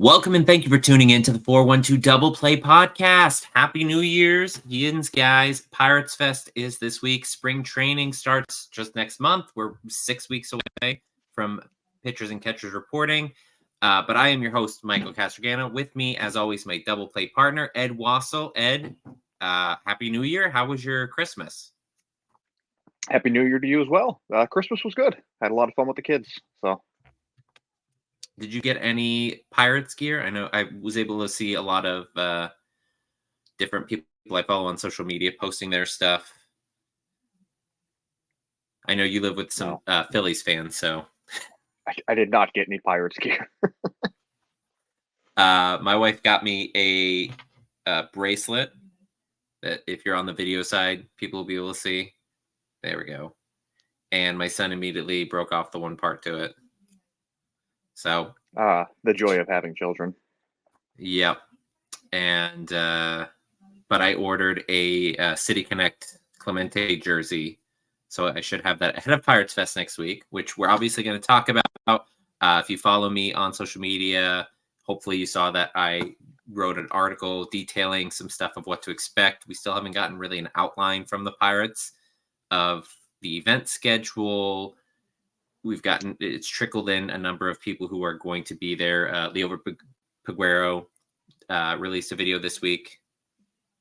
Welcome and thank you for tuning in to the 412 Double Play Podcast. Happy New Year's, yins, guys. Pirates Fest is this week. Spring training starts just next month. We're 6 weeks away from pitchers and catchers reporting. But I am your host, Michael Castrogano. With me, as always, my double play partner, Ed Wassel. Ed, Happy New Year. How was your Christmas? Happy New Year to you as well. Christmas was good. Had a lot of fun with the kids. So, did you get any Pirates gear? I know I was able to see a lot of different people I follow on social media posting their stuff. I know you live with some Phillies fans, so I did not get any Pirates gear. My wife got me a bracelet that if you're on the video side, people will be able to see. There we go. And my son immediately broke off the one part to it. So the joy of having children. Yep. And but I ordered a City Connect Clemente jersey, so I should have that ahead of Pirates Fest next week, which we're obviously going to talk about. If you follow me on social media, hopefully you saw that I wrote an article detailing some stuff of what to expect. We still haven't gotten really an outline from the Pirates of the event schedule. It's trickled in a number of people who are going to be there. Leo Peguero released a video this week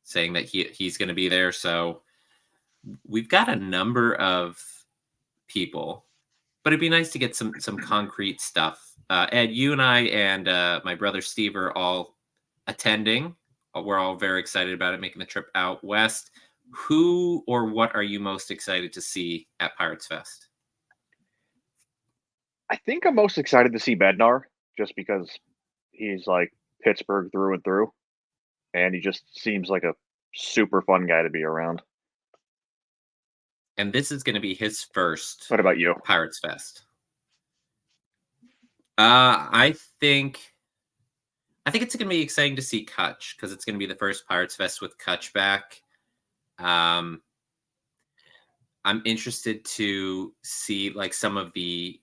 saying that he's going to be there. So we've got a number of people, but it'd be nice to get some concrete stuff. Ed, you and I and my brother Steve are all attending. We're all very excited about it, making the trip out west. Who or what are you most excited to see at Pirates Fest? I think I'm most excited to see Bednar just because he's like Pittsburgh through and through, and he just seems like a super fun guy to be around. And this is going to be his first. What about you? Pirates Fest. I think it's going to be exciting to see Kutch because it's going to be the first Pirates Fest with Kutch back. I'm interested to see like some of the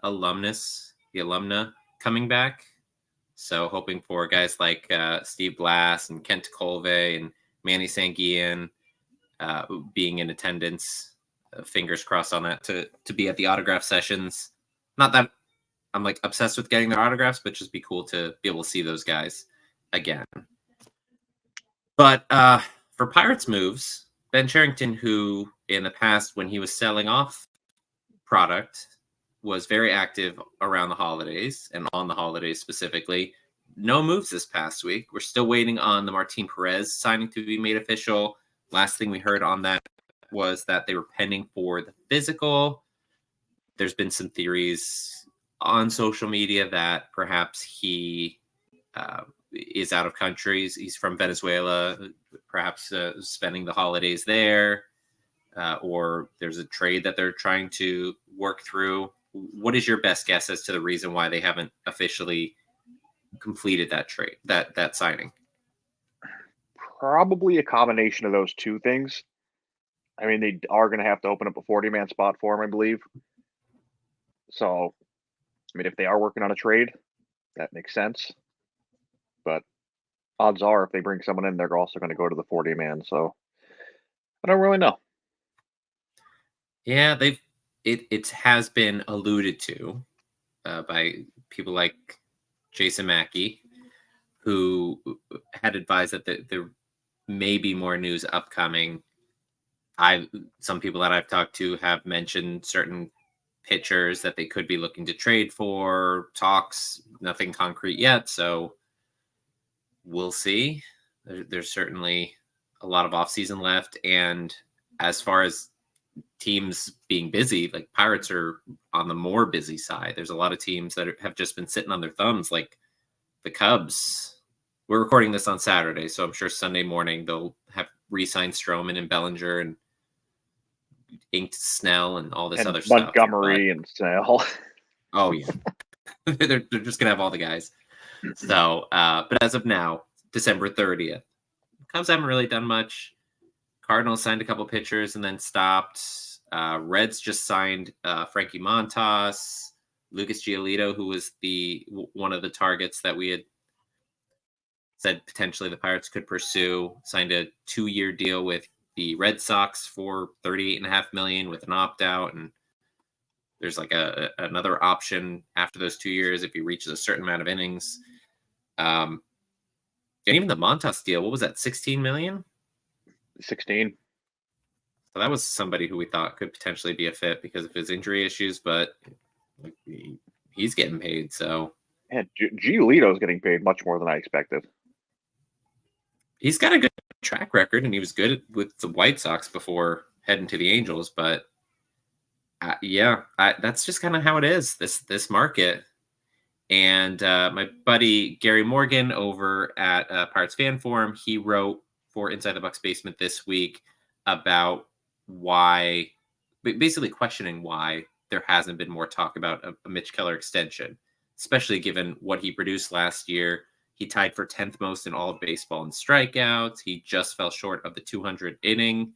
alumna coming back. So hoping for guys like Steve Blass and Kent Colvey and Manny Sanguillen being in attendance. Fingers crossed on that to be at the autograph sessions. Not that I'm like obsessed with getting their autographs, but just be cool to be able to see those guys again. But for Pirates moves, Ben Cherington, who in the past when he was selling off product was very active around the holidays and on the holidays specifically. No moves this past week. We're still waiting on the Martin Perez signing to be made official. Last thing we heard on that was that they were pending for the physical. There's been some theories on social media that perhaps he is out of country. He's from Venezuela, perhaps spending the holidays there, or there's a trade that they're trying to work through. What is your best guess as to the reason why they haven't officially completed that trade, that signing? Probably a combination of those two things. I mean, they are going to have to open up a 40-man spot for him, I believe. So, I mean, if they are working on a trade, that makes sense. But odds are, if they bring someone in, they're also going to go to the 40-man. So, I don't really know. Yeah, it has been alluded to by people like Jason Mackey, who had advised that there may be more news upcoming. Some people that I've talked to have mentioned certain pitchers that they could be looking to trade for. Talks, nothing concrete yet, so we'll see. There's certainly a lot of offseason left, and as far as teams being busy, like Pirates are on the more busy side. There's a lot of teams that have just been sitting on their thumbs, like the Cubs. We're recording this on Saturday, so I'm sure Sunday morning they'll have re-signed Stroman and Bellinger and inked Snell and all this and other stuff. Montgomery and Snell. Oh yeah, they're just gonna have all the guys. So, but as of now, December 30th, Cubs haven't really done much. Cardinals signed a couple pitchers and then stopped. Reds just signed Frankie Montas. Lucas Giolito, who was one of the targets that we had said potentially the Pirates could pursue, signed a 2-year deal with the Red Sox for $38.5 million with an opt-out, and there's like another option after those 2 years if he reaches a certain amount of innings. And even the Montas deal, what was that, 16 million? 16. So that was somebody who we thought could potentially be a fit because of his injury issues, but he's getting paid. So And Giolito is getting paid much more than I expected. He's got a good track record, and he was good with the White Sox before heading to the Angels. But that's just kind of how it is, this market. And my buddy Gary Morgan over at Pirates Fan Forum, he wrote for Inside the Bucs Basement this week about why, basically questioning why there hasn't been more talk about a Mitch Keller extension, especially given what he produced last year. He tied for 10th most in all of baseball in strikeouts. He just fell short of the 200 inning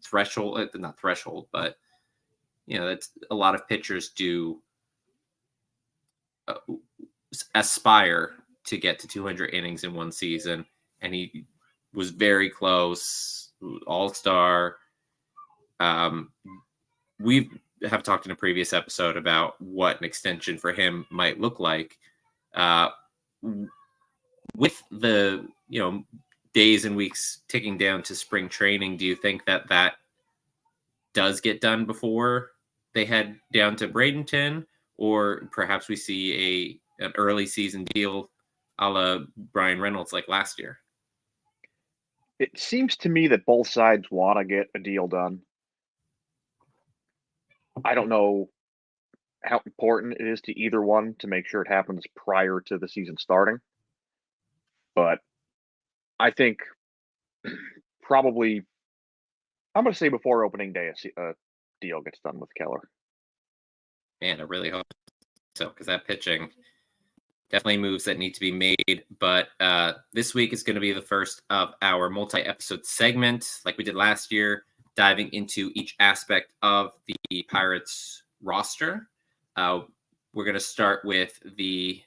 threshold, not threshold, but that's a lot of pitchers do aspire to get to 200 innings in one season, and he was very close, all-star. We have talked in a previous episode about what an extension for him might look like. With the days and weeks ticking down to spring training, do you think that does get done before they head down to Bradenton, or perhaps we see an early season deal a la Brian Reynolds like last year? It seems to me that both sides want to get a deal done. I don't know how important it is to either one to make sure it happens prior to the season starting. But I think probably, I'm going to say before opening day, a deal gets done with Keller. Man, I really hope so, because that pitching definitely moves that need to be made. But this week is going to be the first of our multi-episode segment, like we did last year, diving into each aspect of the Pirates roster. We're going to start with the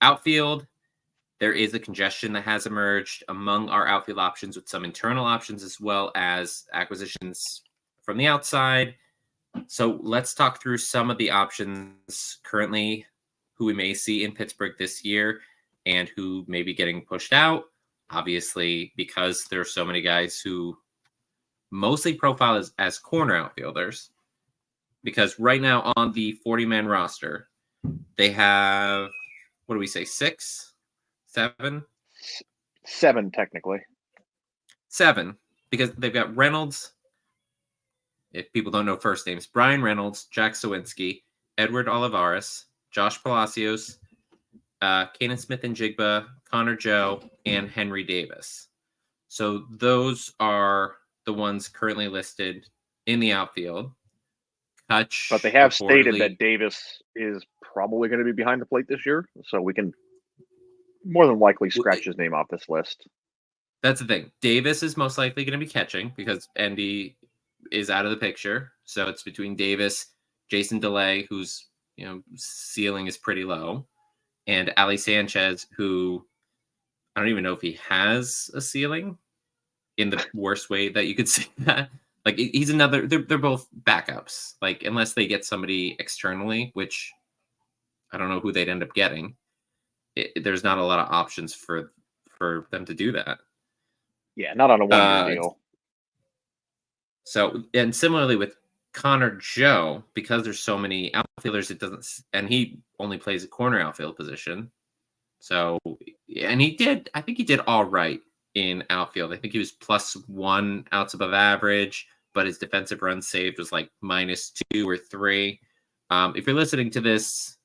outfield. There is a congestion that has emerged among our outfield options, with some internal options as well as acquisitions from the outside. So let's talk through some of the options currently, who we may see in Pittsburgh this year and who may be getting pushed out. Obviously, because there are so many guys who mostly profile as corner outfielders, because right now on the 40-man roster, they have, what do we say, 6? 7? 7, technically. 7, because they've got Reynolds. If people don't know first names, Brian Reynolds, Jack Sawinski, Edward Olivares, Josh Palacios, Kanan Smith and Jigba, Connor Joe, and Henry Davis. So those are the ones currently listed in the outfield. Kutch, but they have stated that Davis is probably going to be behind the plate this year, so we can more than likely scratch his name off this list. That's the thing. Davis is most likely going to be catching because Endy is out of the picture. So it's between Davis, Jason DeLay, whose ceiling is pretty low, and Ali Sanchez, who I don't even know if he has a ceiling, in the worst way that you could say that. Like, he's another, they're both backups. Like, unless they get somebody externally, which I don't know who they'd end up getting, there's not a lot of options for them to do that. Yeah, not on a one-year deal. So, and similarly with Connor Joe, because there's so many outfielders, it doesn't, and he only plays a corner outfield position. So, and I think he did all right in outfield. I think he was +1 outs above average, but his defensive runs saved was like -2 or 3. If you're listening to this,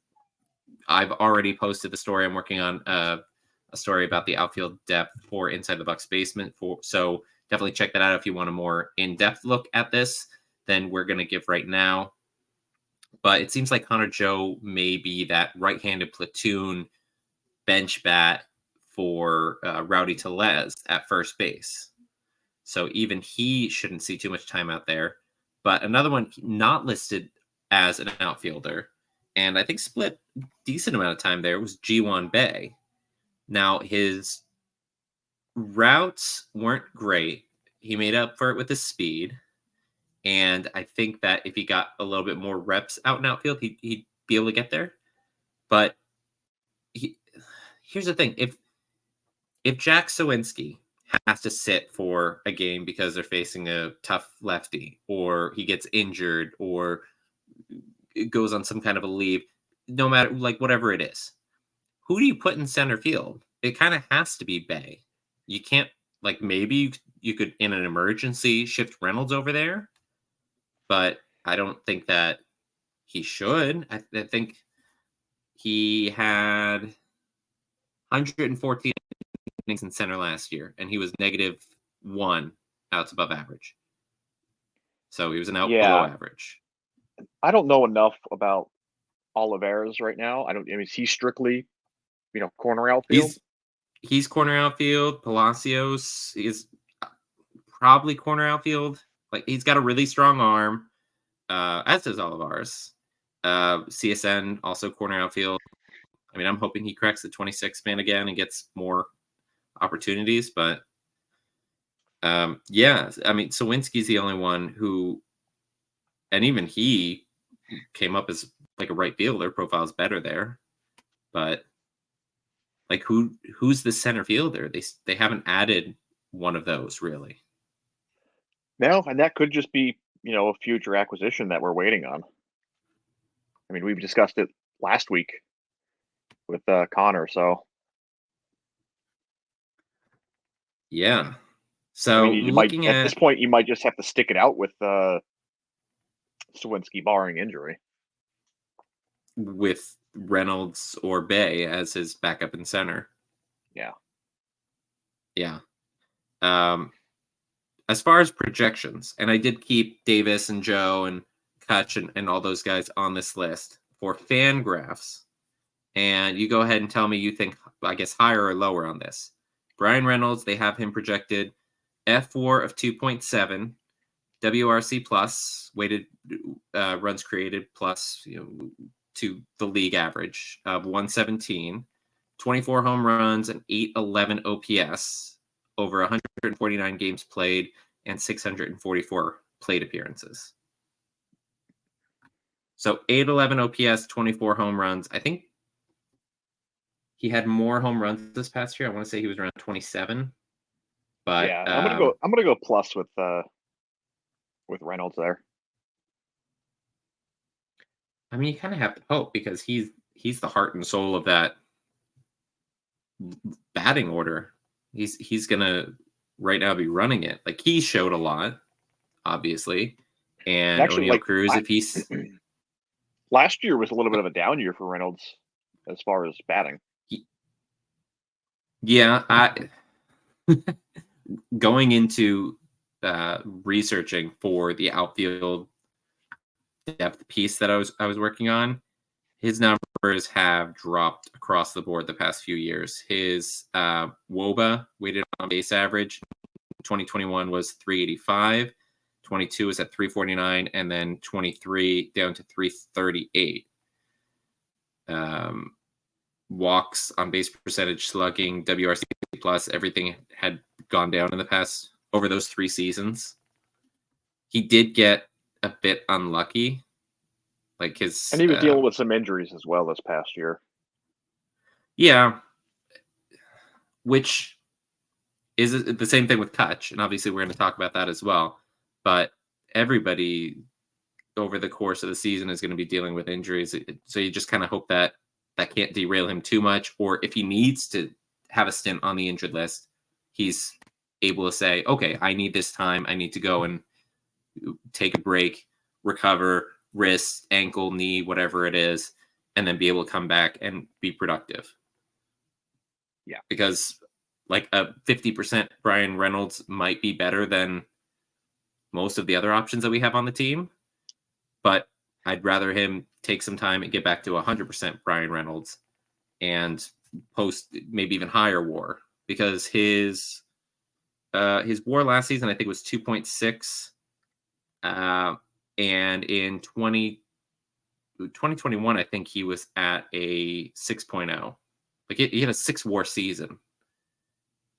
I've already posted the story. I'm working on a story about the outfield depth for Inside the Bucs Basement. So definitely check that out if you want a more in-depth look at this than we're going to give right now. But it seems like Connor Joe may be that right-handed platoon bench bat for Rowdy Tellez at first base. So even he shouldn't see too much time out there. But another one not listed as an outfielder and I think split decent amount of time there, was G1 Bay. Now, his routes weren't great. He made up for it with his speed. And I think that if he got a little bit more reps out in outfield, he'd be able to get there. But here's the thing. If Jack Sawinski has to sit for a game because they're facing a tough lefty, or he gets injured, or it goes on some kind of a leave, no matter, like, whatever it is, who do you put in center field? It kind of has to be Bay. You can't, like, maybe you could, in an emergency, shift Reynolds over there, but I don't think that he should. I think he had 114 innings in center last year, and he was -1 outs above average. So he was an out below average. I don't know enough about Olivares right now. I mean, is he strictly, corner outfield? He's corner outfield. Palacios is probably corner outfield. Like, he's got a really strong arm, as does Olivares. CSN also corner outfield. I mean, I'm hoping he cracks the 26 man again and gets more opportunities, but yeah, I mean, Sawinski's the only one who, and even he came up as like a right fielder. Profile's better there, but like, who's the center fielder? They haven't added one of those really. No, and that could just be, a future acquisition that we're waiting on. I mean, we've discussed it last week with Connor, so yeah. So I mean, you might at this point you might just have to stick it out with Sawinski barring injury, with Reynolds or Bay as his backup in center. Yeah. As far as projections, and I did keep Davis and Joe and Kutch and all those guys on this list for Fangraphs, and you go ahead and tell me you think, I guess, higher or lower on this. Brian Reynolds, they have him projected F4 of 2.7, WRC plus, weighted runs created plus, to the league average of 117, 24 home runs, and 811 OPS over 149 games played and 644 plate appearances. So 811 OPS, 24 home runs. I think he had more home runs this past year. I want to say he was around 27. But yeah, I'm gonna go plus with Reynolds there. I mean, you kind of have to hope, because he's the heart and soul of that batting order. He's gonna right now be running it. Like, he showed a lot, obviously, and actually, O'Neal Cruz, if he's last year was a little bit of a down year for Reynolds as far as batting. Yeah, going into researching for the outfield depth piece that I was working on, his numbers have dropped across the board the past few years. His WOBA, weighted on base average, 2021 was 385, 22 was at 349, and then 23 down to 338. Walks, on base percentage, slugging, WRC plus, everything had gone down in the past, over those 3 seasons. He did get a bit unlucky. Like, his, and he was dealing with some injuries as well this past year. Yeah, which is the same thing with Kutch, and obviously we're going to talk about that as well. But everybody over the course of the season is going to be dealing with injuries, so you just kind of hope that can't derail him too much, or if he needs to have a stint on the injured list, he's able to say, okay, I need this time, I need to go and take a break, recover, wrist, ankle, knee, whatever it is, and then be able to come back and be productive. Yeah. Because like a 50% Brian Reynolds might be better than most of the other options that we have on the team, but I'd rather him take some time and get back to 100% Brian Reynolds and post maybe even higher WAR, because his WAR last season I think was 2.6, and in 2021, I think he was at a 6.0. Like he had a 6 WAR season,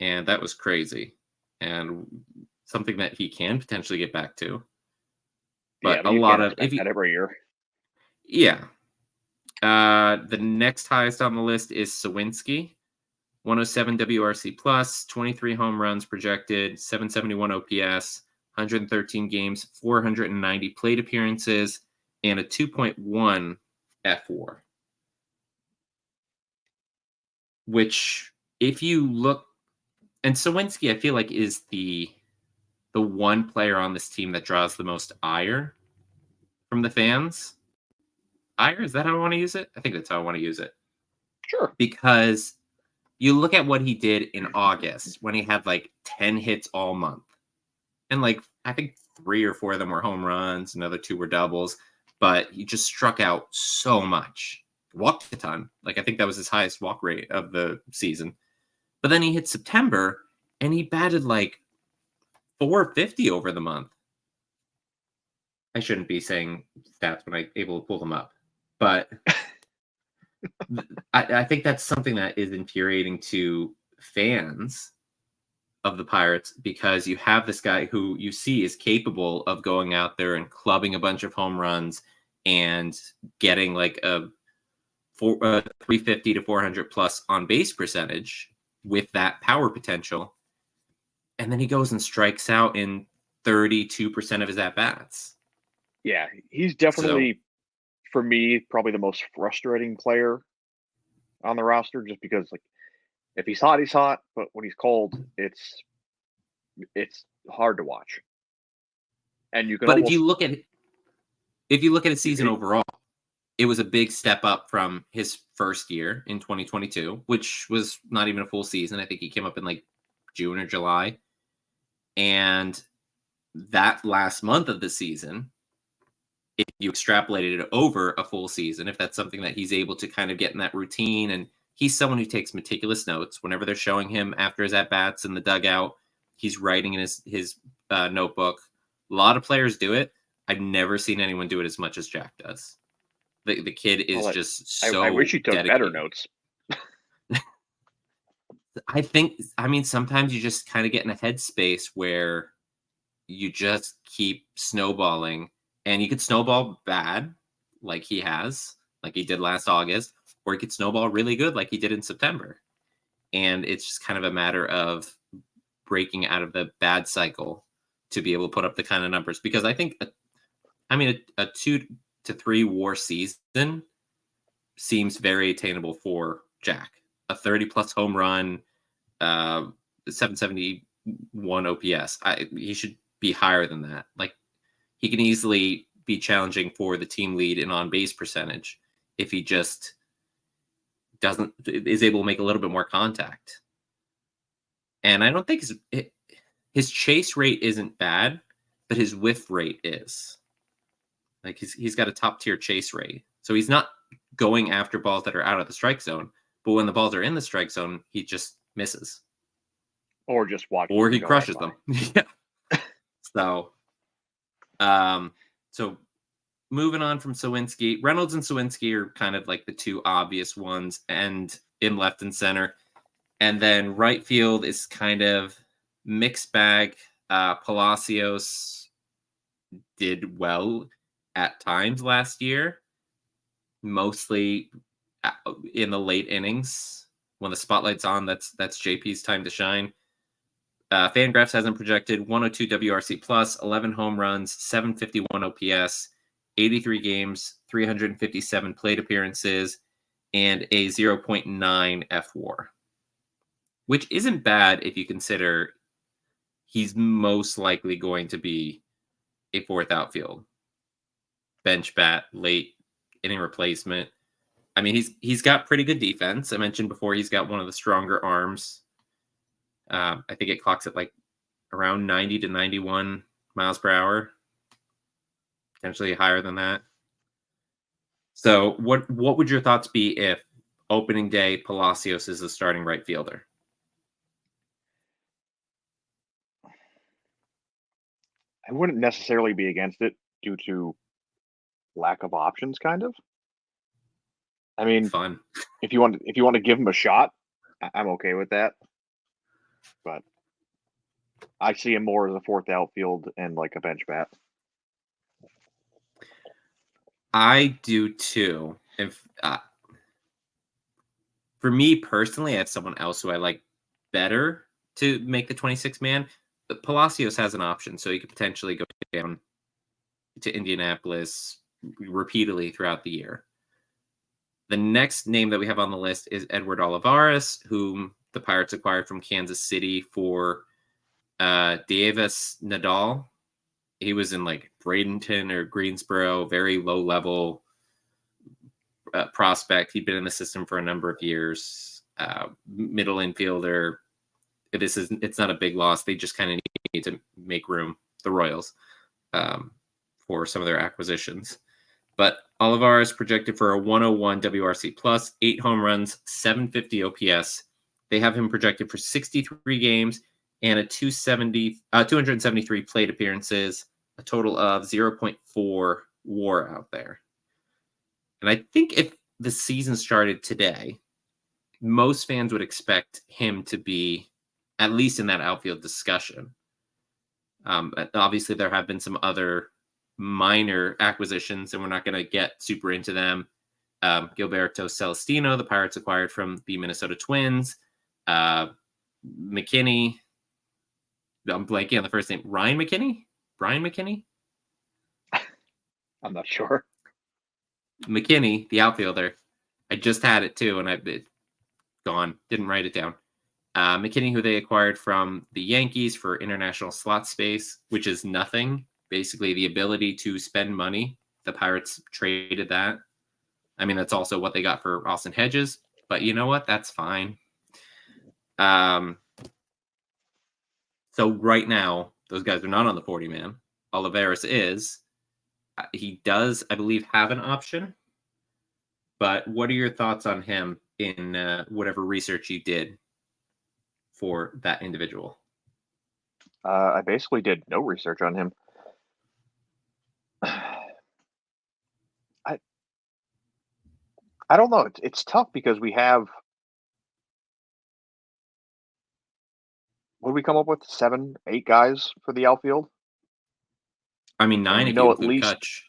and that was crazy, and something that he can potentially get back to. Yeah, But but a you lot can't of expect that every year. yeah. The next highest on the list is Sawinski, 107 WRC plus, 23 home runs projected, 771 OPS, 113 games, 490 plate appearances, and a 2.1 F4. Which, if you look, and Sawinski, I feel like is the one player on this team that draws the most ire from the fans. Ire, is that how I want to use it? I think that's how I want to use it. Sure. Because you look at what he did in August when he had like 10 hits all month. And like, I think 3 or 4 of them were home runs, another 2 were doubles, but he just struck out so much. Walked a ton. Like, I think that was his highest walk rate of the season. But then he hit September and he batted like 450 over the month. I shouldn't be saying stats when I'm able to pull them up, but I think that's something that is infuriating to fans of the Pirates, because you have this guy who you see is capable of going out there and clubbing a bunch of home runs and getting like a 350 to 400 plus on base percentage with that power potential. And then he goes and strikes out in 32% of his at bats. Yeah, he's So, definitely, for me, probably the most frustrating player on the roster, just because like if he's hot, but when he's cold, it's hard to watch. And you can but almost if you look at his season it, overall, it was a big step up from his first year in 2022, which was not even a full season. I think he came up in like June or July. And that last month of the season, if you extrapolated it over a full season, if that's something that he's able to kind of get in that routine, and he's someone who takes meticulous notes whenever they're showing him after his at bats in the dugout, he's writing in his notebook. A lot of players do it. I've never seen anyone do it as much as Jack does. The kid is well, just I wish so he took better dedicated. notes. I mean, sometimes you just kind of get in a headspace where you just keep snowballing, and you could snowball bad, like he has, like he did last August, or he could snowball really good, like he did in September. And it's just kind of a matter of breaking out of the bad cycle to be able to put up the kind of numbers. Because I think, a 2 to 3 WAR season seems very attainable for Jack. A 30 plus home run, 771 OPS. He should be higher than that. Like, he can easily be challenging for the team lead in on base percentage if he just is able to make a little bit more contact. And I don't think his chase rate isn't bad, but his whiff rate is. Like, he's got a top tier chase rate, so he's not going after balls that are out of the strike zone. But when the balls are in the strike zone, he just misses Or just watches or them he go right crushes by. them. Yeah. So, um, so moving on from Sawinski, Reynolds and Sawinski are kind of like the two obvious ones, and in left and center. And then right field is kind of mixed bag. Palacios did well at times last year, mostly in the late innings when the spotlight's on. That's JP's time to shine. Fangraphs has him projected 102 WRC plus, 11 home runs, 751 OPS, 83 games, 357 plate appearances, and a 0.9 F WAR, which isn't bad if you consider he's most likely going to be a fourth outfield bench bat, late inning replacement. I mean, he's got pretty good defense. I mentioned before he's got one of the stronger arms. I think it clocks at like around 90 to 91 miles per hour, potentially higher than that. So, what would your thoughts be if opening day Palacios is the starting right fielder? I wouldn't necessarily be against it due to lack of options, kind of. I mean, fun. if you want to give him a shot, I'm okay with that. But I see him more as a fourth outfield and like a bench bat. I do too. If for me personally, I have someone else who I like better to make the 26 man. But Palacios has an option, so he could potentially go down to Indianapolis repeatedly throughout the year. The next name that we have on the list is Edward Olivares, whom the Pirates acquired from Kansas City for Davis Nadal. He was in like Bradenton or Greensboro, very low level prospect. He'd been in the system for a number of years. Middle infielder. It's not a big loss. They just kind of need to make room, the Royals, for some of their acquisitions. But Olivares projected for a 101 WRC plus, 8 home runs, 750 OPS. They have him projected for 63 games and a 273 plate appearances, a total of 0.4 WAR out there. And I think if the season started today, most fans would expect him to be at least in that outfield discussion. Obviously, there have been some other minor acquisitions, and we're not going to get super into them. Gilberto Celestino, the Pirates acquired from the Minnesota Twins. McKinney. I'm blanking on the first name. Ryan McKinney? Brian McKinney? I'm not sure. McKinney, the outfielder. I just had it too, and it's gone. Didn't write it down. McKinney, who they acquired from the Yankees for international slot space, which is nothing. Basically, the ability to spend money. The Pirates traded that. I mean, that's also what they got for Austin Hedges. But you know what? That's fine. So right now, those guys are not on the 40-man. Olivares is. He does, I believe, have an option. But what are your thoughts on him in whatever research you did for that individual? I basically did no research on him. I don't know. It's tough because we have, what did we come up with? 7, 8 guys for the outfield. I mean, 9 if you at include least Kutch.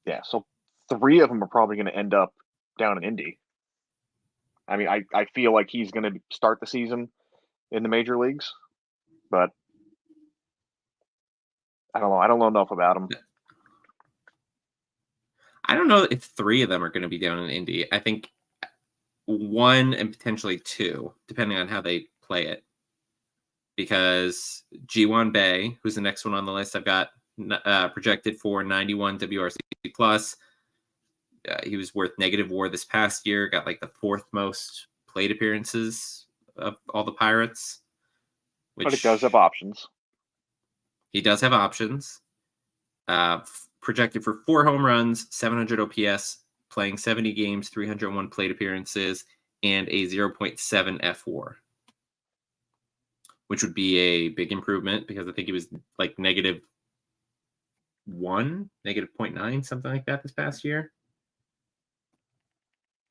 Yeah, so 3 of them are probably going to end up down in Indy. I mean, I feel like he's going to start the season in the major leagues, but I don't know. I don't know enough about him. I don't know if 3 of them are going to be down in Indy. I think 1 and potentially 2, depending on how they play it. Because G1 Bay, who's the next one on the list, I've got projected for 91 WRC plus. He was worth negative WAR this past year. Got like the 4th most plate appearances of all the Pirates. But it does have options. He does have options. Projected for 4 home runs, 700 OPS, playing 70 games, 301 plate appearances, and a 0.7 F4, which would be a big improvement because I think he was like -1, -0.9, something like that this past year.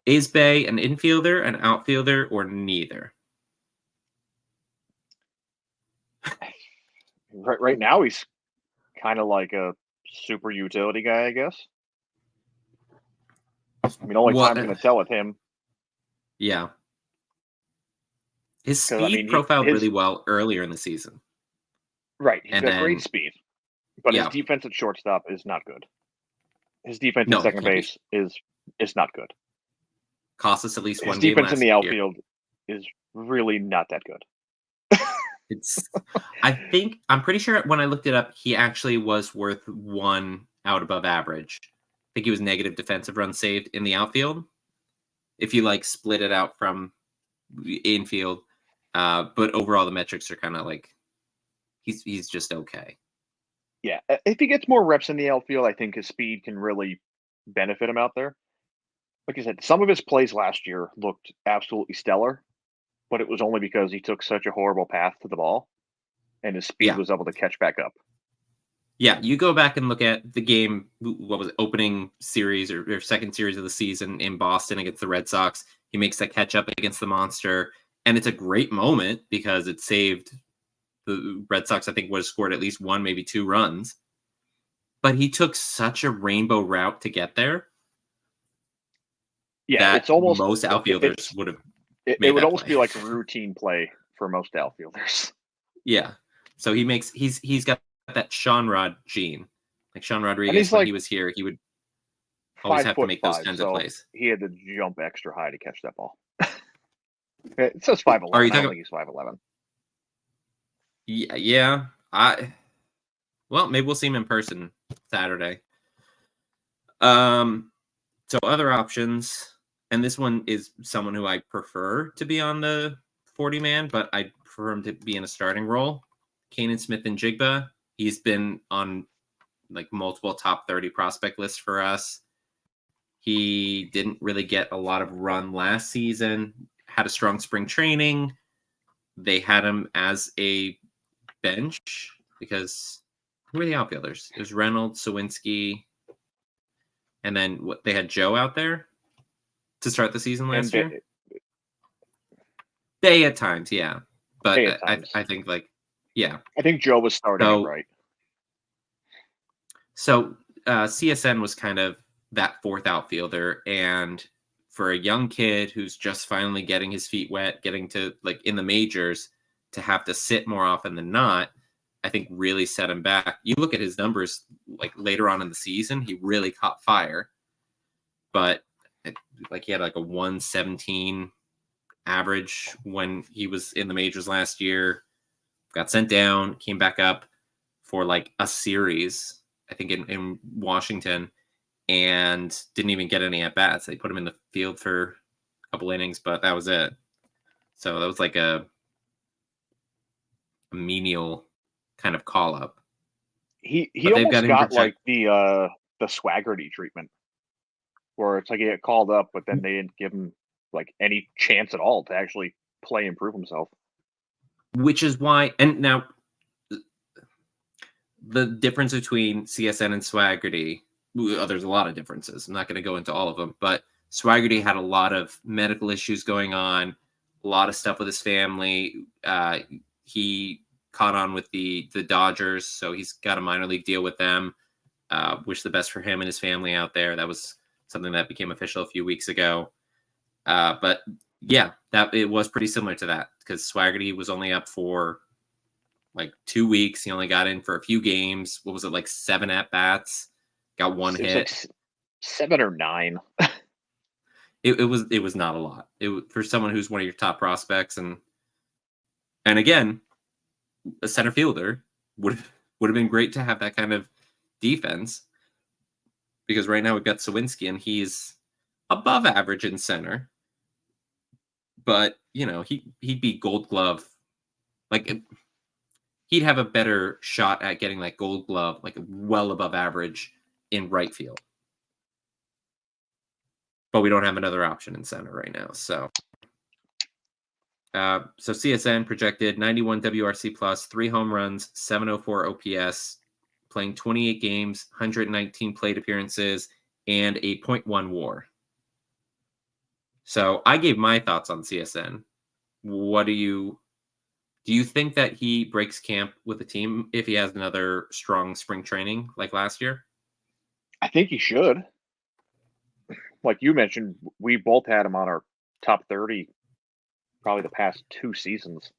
Is Bay an infielder, an outfielder, or neither? Right now, he's kind of like a super utility guy, I guess. I mean, only time's going to tell with him. Yeah. His speed profiled really well earlier in the season. Right. He's got great speed. But his defense at shortstop is not good. His defense at second base is not good. Cost us at least one game. His defense in the outfield is really not that good. I'm pretty sure when I looked it up, he actually was worth 1 out above average. I think he was negative defensive runs saved in the outfield. If you like split it out from infield, but overall the metrics are kind of like he's just okay. Yeah, if he gets more reps in the outfield, I think his speed can really benefit him out there. Like I said, some of his plays last year looked absolutely stellar, but it was only because he took such a horrible path to the ball, and his speed was able to catch back up. Yeah, you go back and look at the game, what was it, opening series or second series of the season in Boston against the Red Sox. He makes that catch up against the Monster, and it's a great moment because it saved the Red Sox. I think would have scored at least one, maybe two runs. But he took such a rainbow route to get there Yeah, that it's almost most outfielders would have it made would that almost play. be like a routine play for most outfielders. Yeah. So he's got that Sean Rod gene. Like Sean And Rodriguez, he's when like he was here, he would always have to make those 5'5", kinds of so plays. he had to jump extra high to catch that ball. It says Are you 5'11". I don't talking? think he's 5'11". Yeah, yeah. Well, maybe we'll see him in person Saturday. So other options, and this one is someone who I prefer to be on the 40 man, but I prefer him to be in a starting role. Kanan Smith and Jigba. He's been on like multiple top 30 prospect lists for us. He didn't really get a lot of run last season, had a strong spring training. They had him as a bench because who were the outfielders? It was Reynolds, Sawinski, and then what they had Joe out there to start the season And last year. Day at times, yeah. But Day at times. I think like yeah. I think Joe was starting it right. So CSN was kind of that fourth outfielder, and for a young kid who's just finally getting his feet wet, getting to like in the majors, to have to sit more often than not, I think really set him back. You look at his numbers like later on in the season, he really caught fire, but like he had like a 117 average when he was in the majors last year, got sent down, came back up for like a series, I think in Washington, and didn't even get any at bats. They put him in the field for a couple innings, but that was it. So that was like a menial kind of call up. He But they've got almost him got project. like the Swaggerty treatment, where it's like he got called up, but then they didn't give him like any chance at all to actually play and prove himself. Which is why, and now the difference between CSN and Swaggerty, there's a lot of differences. I'm not going to go into all of them, but Swaggerty had a lot of medical issues going on, a lot of stuff with his family. He caught on with the Dodgers, so he's got a minor league deal with them. Wish the best for him and his family out there. That was something that became official a few weeks ago. But yeah, that it was pretty similar to that because Swaggerty was only up for like 2 weeks. He only got in for a few games. What was it, like 7 at bats? Got one hit. Like 7 or 9. It was not a lot. For someone who's one of your top prospects, and again, a center fielder would have been great to have that kind of defense because right now we've got Sawinski and he's above average in center, but you know he'd be Gold Glove, like he'd have a better shot at getting like Gold Glove, like well above average in right field. But we don't have another option in center right now. So CSN projected 91 WRC plus, 3 home runs, 704 OPS, playing 28 games, 119 plate appearances, and a .1 WAR. So I gave my thoughts on CSN. What do you think that he breaks camp with the team if he has another strong spring training like last year? I think he should. Like you mentioned, we both had him on our top 30 probably the past 2 seasons.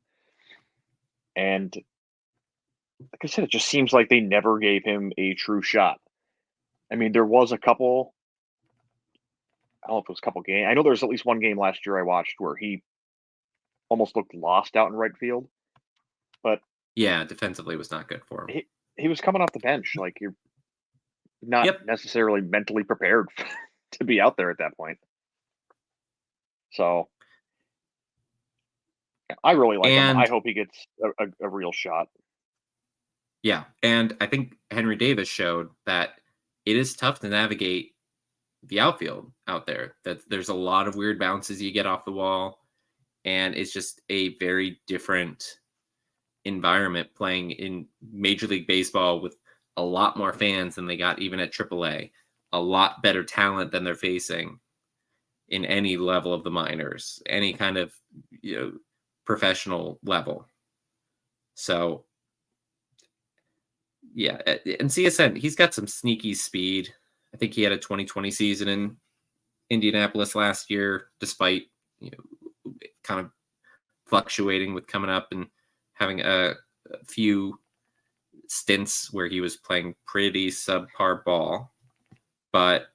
And like I said, it just seems like they never gave him a true shot. I mean, there was a couple, I don't know if it was a couple games. I know there was at least one game last year I watched where he almost looked lost out in right field. But yeah, defensively was not good for him. He was coming off the bench. Like you're not necessarily mentally prepared to be out there at that point. So I really like him. I hope he gets a real shot. Yeah, and I think Henry Davis showed that it is tough to navigate the outfield out there. That there's a lot of weird bounces you get off the wall, and it's just a very different environment playing in Major League Baseball with a lot more fans than they got even at AAA, a lot better talent than they're facing in any level of the minors, any kind of professional level. So yeah, and CSN, he's got some sneaky speed. I think he had a 2020 season in Indianapolis last year, despite kind of fluctuating with coming up and having a few stints where he was playing pretty subpar ball. But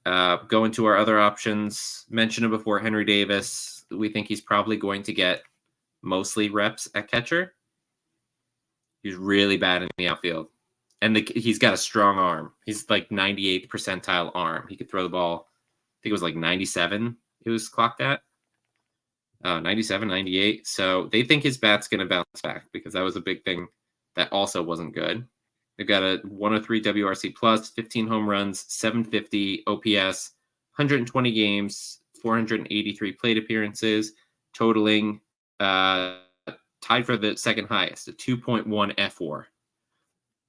going to our other options, mentioned it before, Henry Davis. We think he's probably going to get mostly reps at catcher. He's really bad in the outfield. And he's got a strong arm. He's like 98th percentile arm. He could throw the ball. I think it was like 97 it was clocked at. 97, 98. So they think his bat's going to bounce back because that was a big thing that also wasn't good. They've got a 103 WRC plus, 15 home runs, 750 OPS, 120 games, 483 plate appearances, totaling tied for the second highest, a 2.1 F4.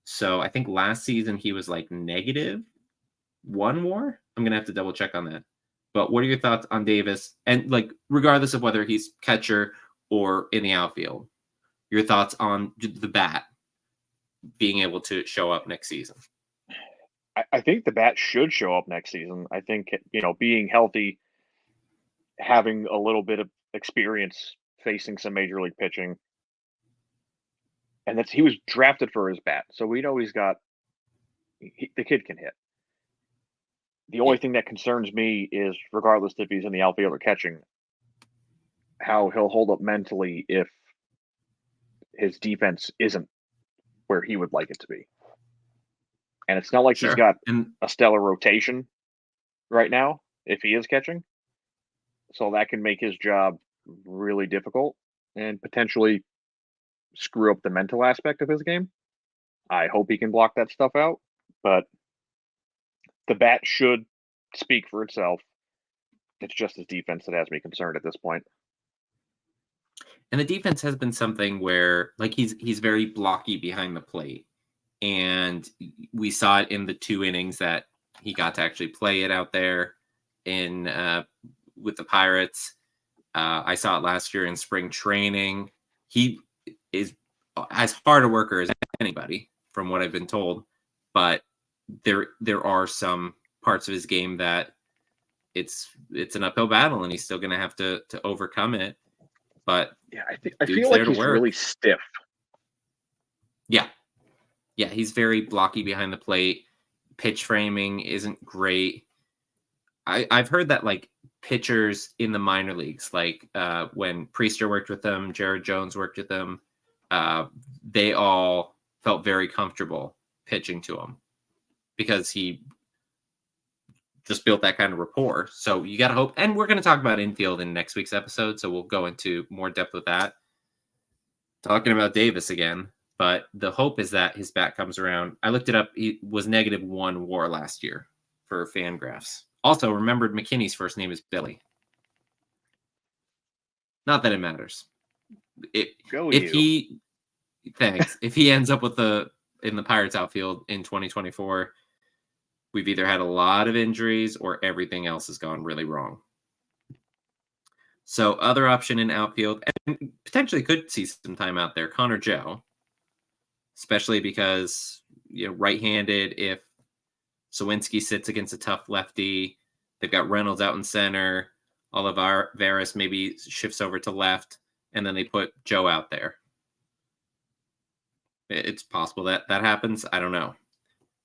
So I think last season he was like -1 WAR. I'm gonna have to double check on that. But what are your thoughts on Davis? And like, regardless of whether he's catcher or in the outfield, your thoughts on the bat being able to show up next season? I think the bat should show up next season. I think, being healthy, having a little bit of experience facing some major league pitching, and he was drafted for his bat, so we know the kid can hit. The only thing that concerns me is, regardless if he's in the outfield or catching, how he'll hold up mentally if his defense isn't where he would like it to be. And it's not like he's got a stellar rotation right now if he is catching. So that can make his job really difficult and potentially screw up the mental aspect of his game. I hope he can block that stuff out, but the bat should speak for itself. It's just his defense that has me concerned at this point. And the defense has been something where, like, he's very blocky behind the plate. And we saw it in the 2 innings that he got to actually play it out there in with the Pirates. I saw it last year in spring training. He is as hard a worker as anybody, from what I've been told. But there are some parts of his game that it's an uphill battle, and he's still going to have to overcome it. But yeah, I feel like he's really stiff. Yeah, he's very blocky behind the plate. Pitch framing isn't great. I've heard that, like, pitchers in the minor leagues, like when Priester worked with them, Jared Jones worked with them, they all felt very comfortable pitching to him because he just built that kind of rapport. So you got to hope. And we're going to talk about infield in next week's episode, so we'll go into more depth with that. Talking about Davis again. But the hope is that his bat comes around. I looked it up. He was -1 WAR last year for Fangraphs. Also, remembered McKinney's first name is Billy. Not that it matters. Thanks. If he ends up in the Pirates outfield in 2024, we've either had a lot of injuries or everything else has gone really wrong. So other option in outfield, and potentially could see some time out there, Connor Joe. Especially because, right-handed, if Sawinski sits against a tough lefty, they've got Reynolds out in center, Olivares maybe shifts over to left, and then they put Joe out there. It's possible that happens. I don't know.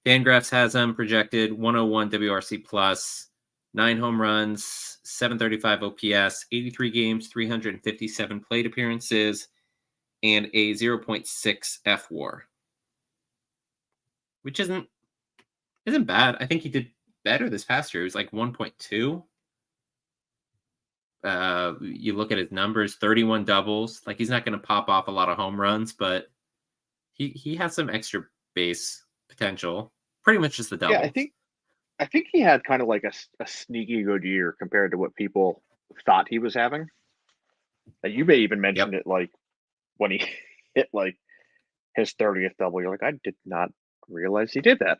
Fangraphs has him projected 101 WRC plus, 9 home runs, 735 OPS, 83 games, 357 plate appearances, and a 0.6 F WAR, which isn't bad. I think he did better this past year. It was like 1.2. You look at his numbers, 31 doubles. Like, he's not going to pop off a lot of home runs, but he has some extra base potential. Pretty much just the doubles. Yeah, I think he had kind of like a sneaky good year compared to what people thought he was having. You may even mention it, like, when he hit like his 30th double. You're like, I did not realize he did that.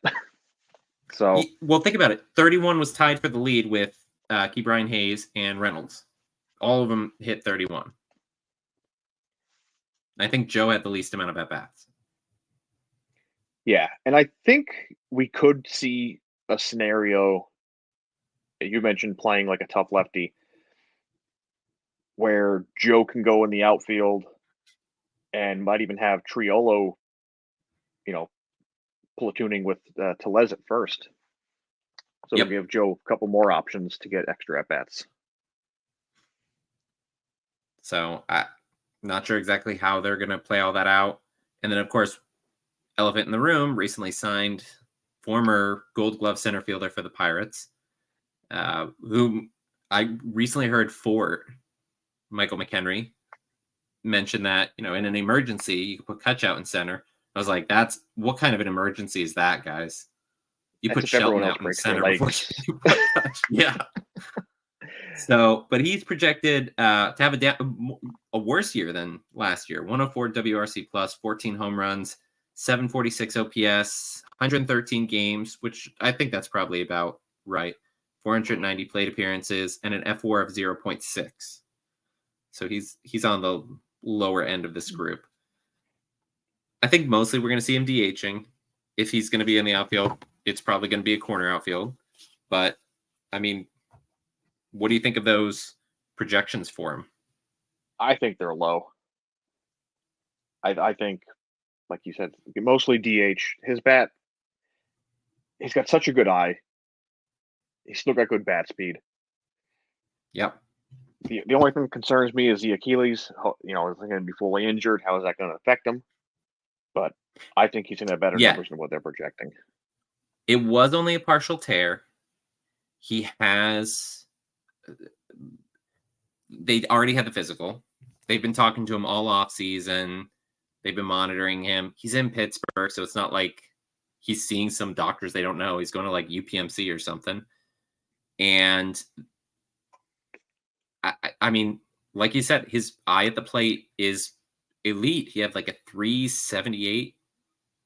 So, well, think about it. 31 was tied for the lead with Key Brian Hayes and Reynolds. All of them hit 31. I think Joe had the least amount of at-bats. yeah. And I think we could see a scenario you mentioned playing like a tough lefty where Joe can go in the outfield and might even have Triolo, platooning with Tellez at first. So Yep. we give Joe a couple more options to get extra at bats. So I'm not sure exactly how they're going to play all that out. And then, of course, elephant in the room, recently signed former Gold Glove center fielder for the Pirates, who I recently heard Fort, Michael McHenry, mention that, in an emergency, you can put Cutchout in center. I was like, what kind of an emergency is that, guys? You That's put if everyone Shelton else out in breaks their center before legs. you put Cutch. Yeah. So, but he's projected to have a worse year than last year. 104 WRC plus, 14 home runs, 746 OPS, 113 games, which I think that's probably about right. 490 plate appearances and an F4 of 0.6. So he's on the lower end of this group. I think mostly we're going to see him DHing. If he's going to be in the outfield, it's probably going to be a corner outfield. But I mean, what do you think of those projections for him? I think they're low. I think, like you said, mostly DH. His bat, he's got such a good eye. He's still got good bat speed. Yep. The only thing that concerns me is the Achilles. Is he going to be fully injured? How is that going to affect him? But I think he's going to have better numbers than what they're projecting. It was only a partial tear. He has. They already had the physical. They've been talking to him all off season. They've been monitoring him. He's in Pittsburgh, so it's not like he's seeing some doctors they don't know. He's going to like UPMC or something. And I mean, like you said, his eye at the plate is elite. He had like a 378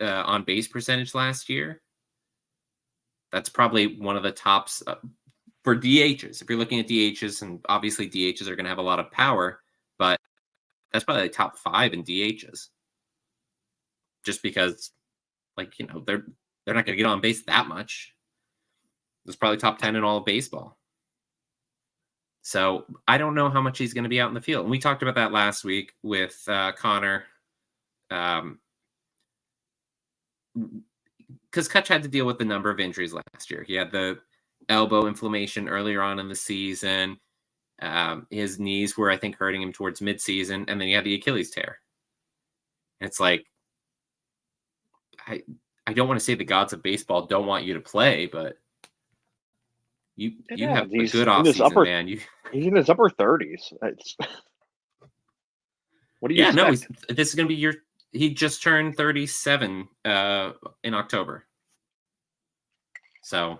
on base percentage last year. That's probably one of the tops for DHs. If you're looking at DHs, and obviously DHs are going to have a lot of power, but that's probably like top 5 in DHs. Just because, like, they're not going to get on base that much. It's probably top 10 in all of baseball. So I don't know how much he's going to be out in the field. And we talked about that last week with Connor. Because Kutch had to deal with the number of injuries last year. He had the elbow inflammation earlier on in the season. His knees were, I think, hurting him towards midseason. And then he had the Achilles tear. And it's like, I don't want to say the gods of baseball don't want you to play, but you have a good offseason, man. He's in his upper 30s. What do you expect? This is going to be he just turned 37 in October. So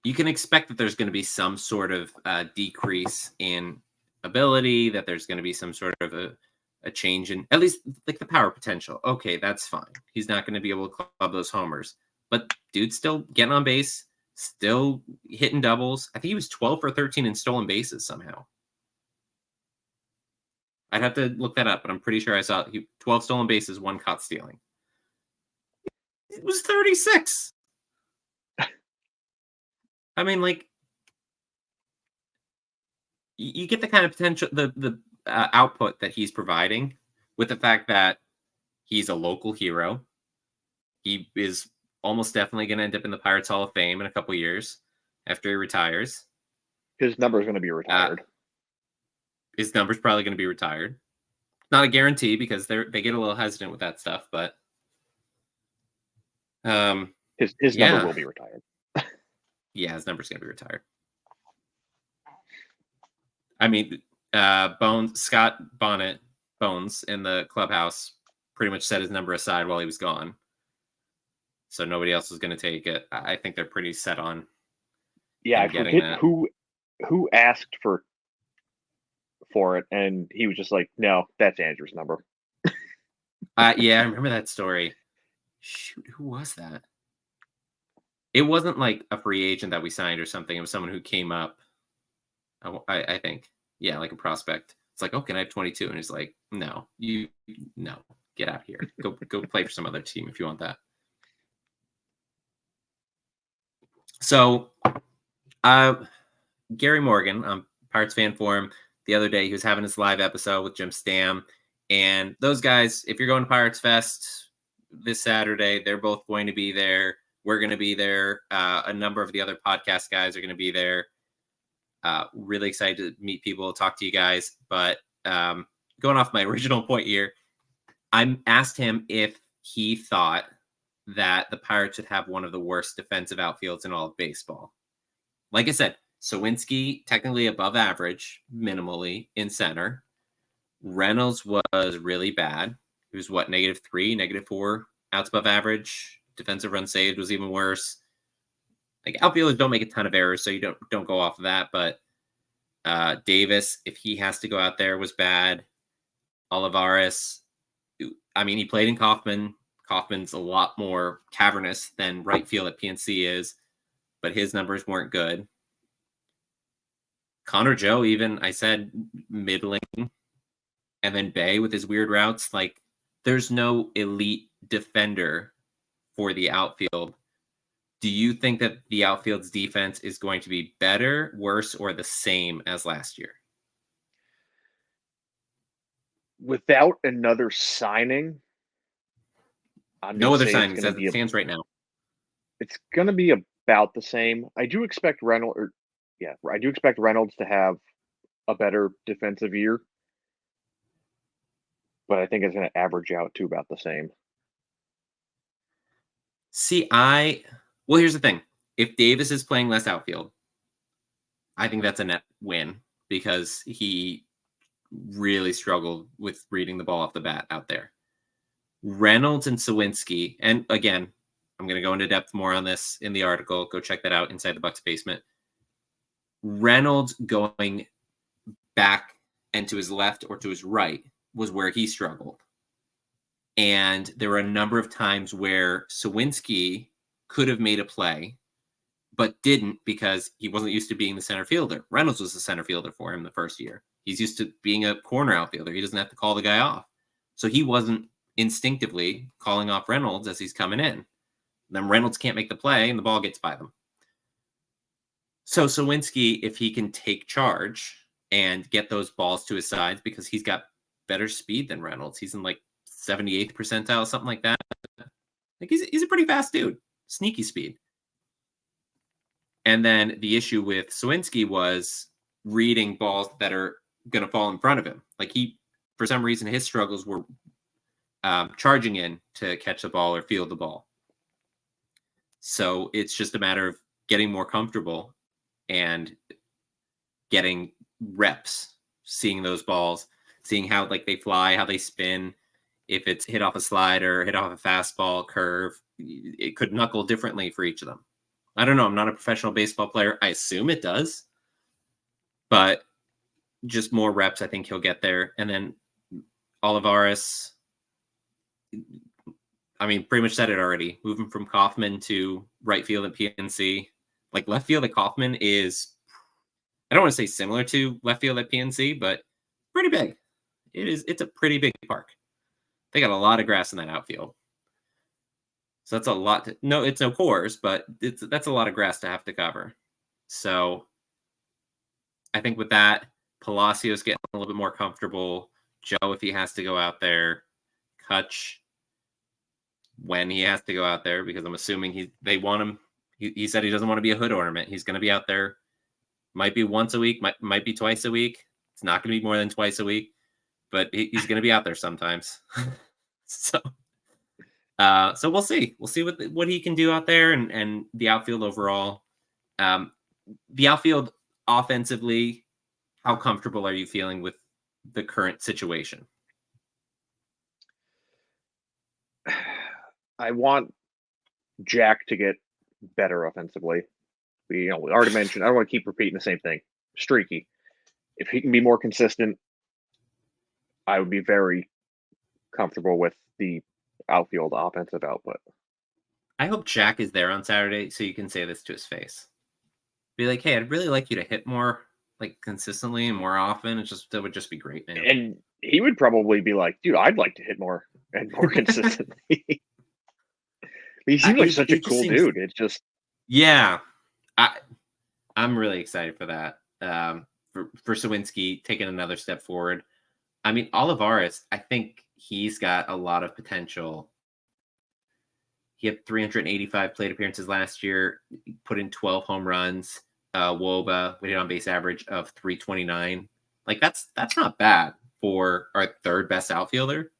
you can expect that there's going to be some sort of decrease in ability, that there's going to be some sort of a change in at least like the power potential. Okay, that's fine. He's not going to be able to club those homers, but dude's still getting on base, still hitting doubles. I think he was 12 for 13 in stolen bases somehow. I'd have to look that up, but I'm pretty sure I saw 12 stolen bases, 1 caught stealing. It was 36. I mean, like, you get the kind of potential, the output that he's providing with the fact that he's a local hero. He is almost definitely going to end up in the Pirates Hall of Fame in a couple years after he retires. His number is going to be retired. His number's probably going to be retired. Not a guarantee because they get a little hesitant with that stuff, but his number will be retired. Yeah, his number's going to be retired. I mean, Scott Bonnet, Bones, in the clubhouse pretty much set his number aside while he was gone. So nobody else was going to take it. I think they're pretty set on. Yeah, I forget who asked for it, and he was just like, "No, that's Andrew's number." Yeah, I remember that story. Shoot, who was that? It wasn't like a free agent that we signed or something. It was someone who came up. I think, yeah, like a prospect. It's like, oh, can I have 22? And he's like, no, no, get out here. Go play for some other team if you want that. So, Gary Morgan, Pirates Fan Forum, the other day, he was having his live episode with Jim Stam. And those guys, if you're going to Pirates Fest this Saturday, they're both going to be there. We're going to be there. A number of the other podcast guys are going to be there. Really excited to meet people, talk to you guys. But going off my original point here, I asked him if he thought that the Pirates should have one of the worst defensive outfields in all of baseball. Like I said, Sawinski technically above average, minimally in center. Reynolds was really bad. He was what, -3, -4 outs above average. Defensive run saved was even worse. Like outfielders don't make a ton of errors, so you don't go off of that. But Davis, if he has to go out there, was bad. Olivares, I mean, he played in Kauffman. Kaufman's a lot more cavernous than right field at PNC is, but his numbers weren't good. Connor Joe, even, I said middling. And then Bay with his weird routes. Like, there's no elite defender for the outfield. Do you think that the outfield's defense is going to be better, worse, or the same as last year? Without another signing, No other signings as it stands right now. It's going to be about the same. I do expect Reynolds to have a better defensive year, but I think it's going to average out to about the same. See, well, here's the thing. If Davis is playing less outfield, I think that's a net win because he really struggled with reading the ball off the bat out there. Reynolds and Sawinski, and again, I'm going to go into depth more on this in the article. Go check that out inside the Bucs basement. Reynolds going back and to his left or to his right was where he struggled. And there were a number of times where Sawinski could have made a play, but didn't because he wasn't used to being the center fielder. Reynolds was the center fielder for him the first year. He's used to being a corner outfielder. He doesn't have to call the guy off. So he wasn't instinctively calling off Reynolds as he's coming in. Then Reynolds can't make the play and the ball gets by them. So Sawinski, if he can take charge and get those balls to his sides, because he's got better speed than Reynolds. He's in like 78th percentile, something like that. Like he's a pretty fast dude, sneaky speed. And then the issue with Sawinski was reading balls that are going to fall in front of him. Like for some reason, his struggles were charging in to catch the ball or field the ball. So it's just a matter of getting more comfortable and getting reps, seeing those balls, seeing how like they fly, how they spin. If it's hit off a slider, hit off a fastball, curve, it could knuckle differently for each of them. I don't know. I'm not a professional baseball player. I assume it does. But just more reps, I think he'll get there. And then Olivares, I mean, pretty much said it already. Moving from Kauffman to right field at PNC. Like left field at Kauffman is, I don't want to say similar to left field at PNC, but pretty big. It's a pretty big park. They got a lot of grass in that outfield. So that's a lot. No, it's no cores, but that's a lot of grass to have to cover. So I think with that, Palacios getting a little bit more comfortable. Joe, if he has to go out there, Kutch, when he has to go out there, because I'm assuming they want him. He said he doesn't want to be a hood ornament. He's going to be out there. Might be once a week, might be twice a week. It's not going to be more than twice a week, but he's going to be out there sometimes. So we'll see. We'll see what he can do out there and the outfield overall. The outfield offensively, how comfortable are you feeling with the current situation? I want Jack to get better offensively. We already mentioned, I don't want to keep repeating the same thing. Streaky. If he can be more consistent, I would be very comfortable with the outfield offensive output. I hope Jack is there on Saturday so you can say this to his face. Be like, hey, I'd really like you to hit more, like consistently and more often. That would just be great, man. And he would probably be like, dude, I'd like to hit more and more consistently. He seems like such a It just cool seems, dude. It's just, yeah. I'm really excited for that. For Sawinski taking another step forward. I mean, Olivares, I think he's got a lot of potential. He had 385 plate appearances last year, put in 12 home runs. Woba with an on base average of 329. Like that's not bad for our third best outfielder.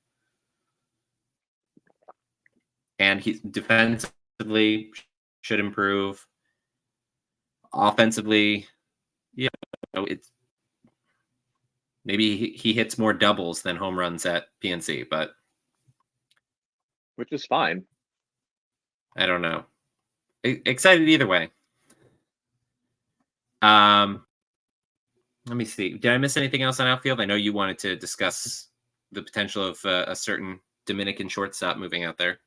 And he's defensively should improve. Offensively, it's maybe he hits more doubles than home runs at PNC, but which is fine. I don't know. Excited either way. Let me see. Did I miss anything else on outfield? I know you wanted to discuss the potential of a certain Dominican shortstop moving out there.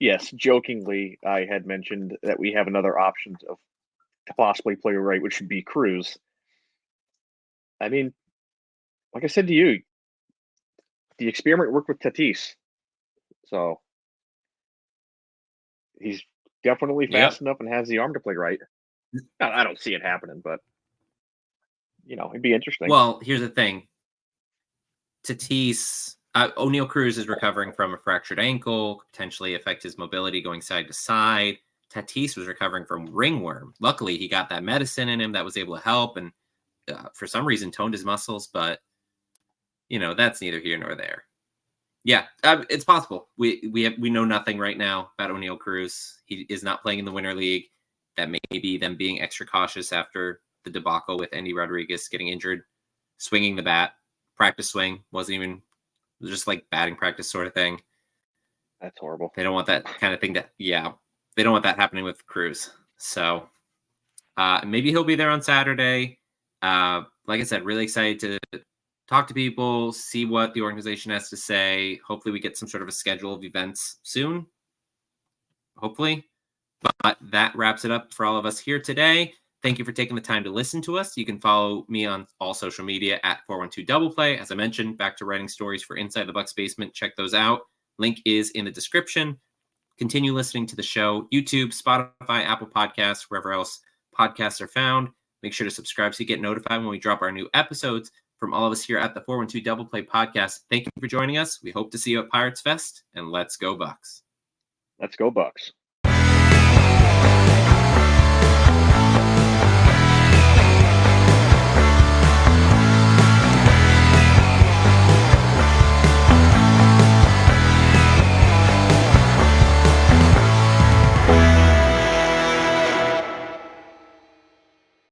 Yes, jokingly, I had mentioned that we have another option to possibly play right, which would be Cruz. I mean, like I said to you, the experiment worked with Tatis, so he's definitely fast enough and has the arm to play right. I don't see it happening, but it'd be interesting. Well, here's the thing. Tatis, O'Neal Cruz is recovering from a fractured ankle, potentially affect his mobility going side to side. Tatis was recovering from ringworm. Luckily, he got that medicine in him that was able to help, and for some reason toned his muscles. But that's neither here nor there. Yeah, it's possible. We know nothing right now about O'Neal Cruz. He is not playing in the Winter League. That may be them being extra cautious after the debacle with Andy Rodriguez getting injured, swinging the bat. Practice swing wasn't even just like batting practice sort of thing. That's horrible. They don't want that kind of thing they don't want that happening with Cruz. So maybe he'll be there on Saturday. Like I said, really excited to talk to people, see what the organization has to say. Hopefully we get some sort of a schedule of events soon. Hopefully. But that wraps it up for all of us here today. Thank you for taking the time to listen to us. You can follow me on all social media at 412 Double Play. As I mentioned, back to writing stories for Inside the Bucs Basement. Check those out. Link is in the description. Continue listening to the show. YouTube, Spotify, Apple Podcasts, wherever else podcasts are found. Make sure to subscribe so you get notified when we drop our new episodes. From all of us here at the 412 Double Play Podcast, thank you for joining us. We hope to see you at Pirates Fest, and let's go Bucs. Let's go Bucs.